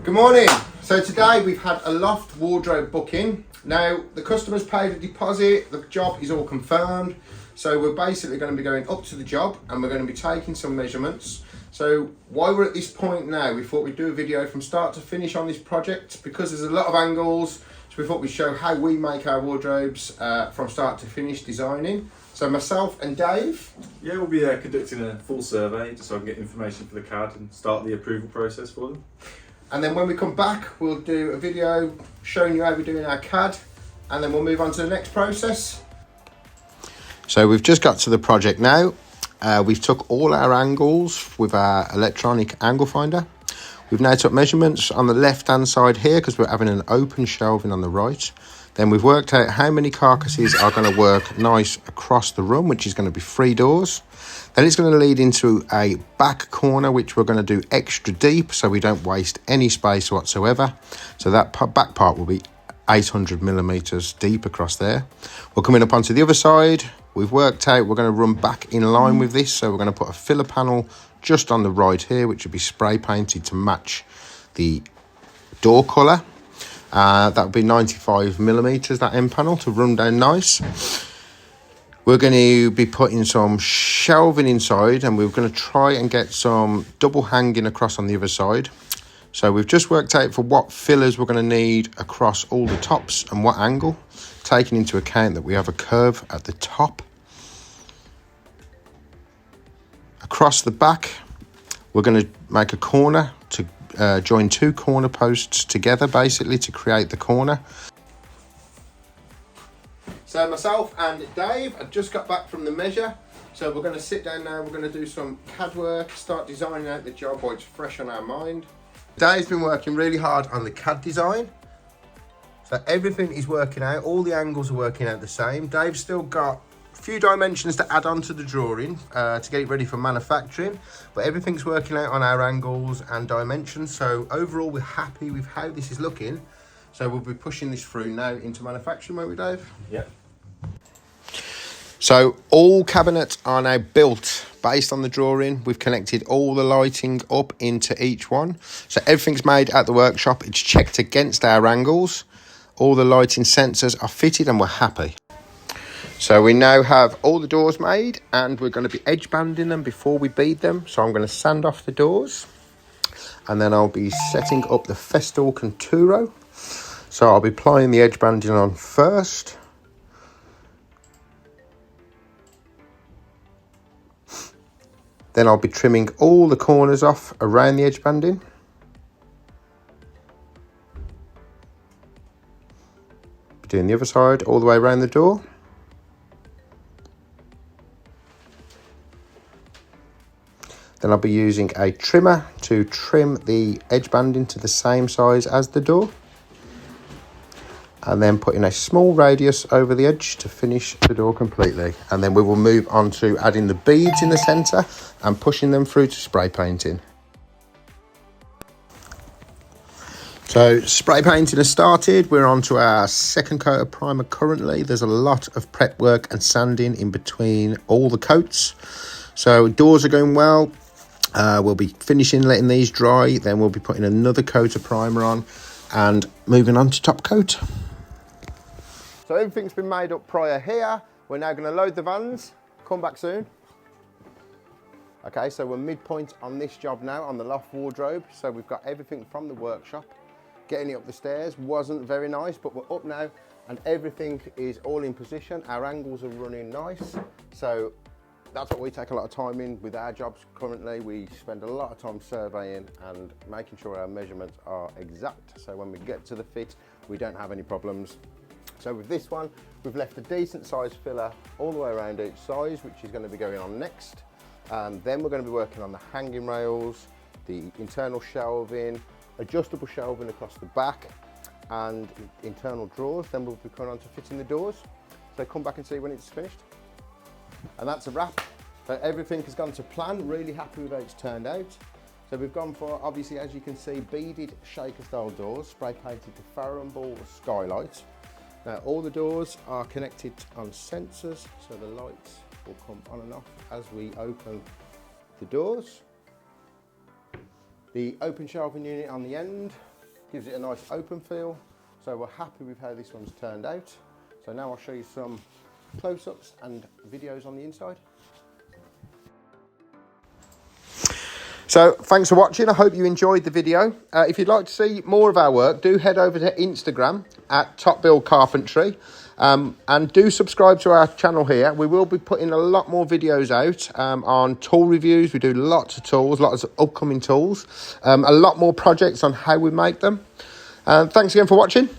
Good morning. So today we've had a loft wardrobe booking. Now the customer's paid a deposit, the job is all confirmed. So we're basically going to be going up to the job and we're going to be taking some measurements. So while we're at this point now, we thought we'd do a video from start to finish on this project because there's a lot of angles. So we thought we'd show how we make our wardrobes from start to finish designing. So myself and Dave. Yeah, we'll be conducting a full survey just so I can get information for the CAD and start the approval process for them. And then when we come back, we'll do a video showing you how we're doing our CAD, and then we'll move on to the next process. So we've just got to the project now. We've took all our angles with our electronic angle finder. We've now took measurements on the left hand side here because we're having an open shelving on the right. Then we've worked out how many carcasses are going to work nice across the room, which is going to be 3 doors. Then it's going to lead into a back corner, which we're going to do extra deep so we don't waste any space whatsoever. So that back part will be 800 millimeters deep across there. We're coming up onto the other side. We've worked out we're going to run back in line with this. So we're going to put a filler panel just on the right here, which will be spray painted to match the door colour. That would be 95 millimeters, that end panel, to run down nice. We're going to be putting some shelving inside and we're going to try and get some double hanging across on the other side. So we've just worked out for what fillers we're going to need across all the tops and what angle, taking into account that we have a curve at the top. Across the back, we're going to make a corner to join 2 corner posts together, basically to create the corner. So myself and Dave have just got back from the measure. So we're going to sit down now, we're going to do some CAD work, start designing out the job while it's fresh on our mind. Dave's been working really hard on the CAD design. So everything is working out, all the angles are working out the same. Dave's still got a few dimensions to add on to the drawing to get it ready for manufacturing, but everything's working out on our angles and dimensions. So overall we're happy with how this is looking. So we'll be pushing this through now into manufacturing, won't we, Dave? Yep. So all cabinets are now built based on the drawing. We've connected all the lighting up into each one. So everything's made at the workshop. It's checked against our angles. All the lighting sensors are fitted and we're happy. So we now have all the doors made and we're going to be edge banding them before we bead them. So I'm going to sand off the doors and then I'll be setting up the Festool Conturo. So I'll be applying the edge banding on first. Then I'll be trimming all the corners off around the edge banding. Be doing the other side all the way around the door. Then I'll be using a trimmer to trim the edge banding to the same size as the door. And then putting a small radius over the edge to finish the door completely. And then we will move on to adding the beads in the centre and pushing them through to spray painting. So spray painting has started. We're on to our second coat of primer currently. There's a lot of prep work and sanding in between all the coats. So doors are going well. We'll be finishing letting these dry. Then we'll be putting another coat of primer on and moving on to top coat. So everything's been made up prior here. We're now going to load the vans. Come back soon. Okay, so we're midpoint on this job now on the loft wardrobe. So we've got everything from the workshop. Getting it up the stairs wasn't very nice, but we're up now and everything is all in position. Our angles are running nice. So that's what we take a lot of time in with our jobs currently. We spend a lot of time surveying and making sure our measurements are exact. So when we get to the fit, we don't have any problems. So with this one, we've left a decent sized filler all the way around each size, which is going to be going on next. Then we're going to be working on the hanging rails, the internal shelving, adjustable shelving across the back, and internal drawers. Then we'll be going on to fitting the doors. So come back and see when it's finished. And that's a wrap. So everything has gone to plan. Really happy with how it's turned out. So we've gone for, obviously, as you can see, beaded shaker style doors, spray painted to Farrow ball skylights. Now all the doors are connected on sensors, so the lights will come on and off as we open the doors. The open shelving unit on the end gives it a nice open feel. So we're happy with how this one's turned out. So now I'll show you some close-ups and videos on the inside. So thanks for watching. I hope you enjoyed the video. If you'd like to see more of our work, do head over to Instagram at Top Build Carpentry, and do subscribe to our channel here. We will be putting a lot more videos out on tool reviews. We do lots of tools, lots of upcoming tools, a lot more projects on how we make them. Thanks again for watching.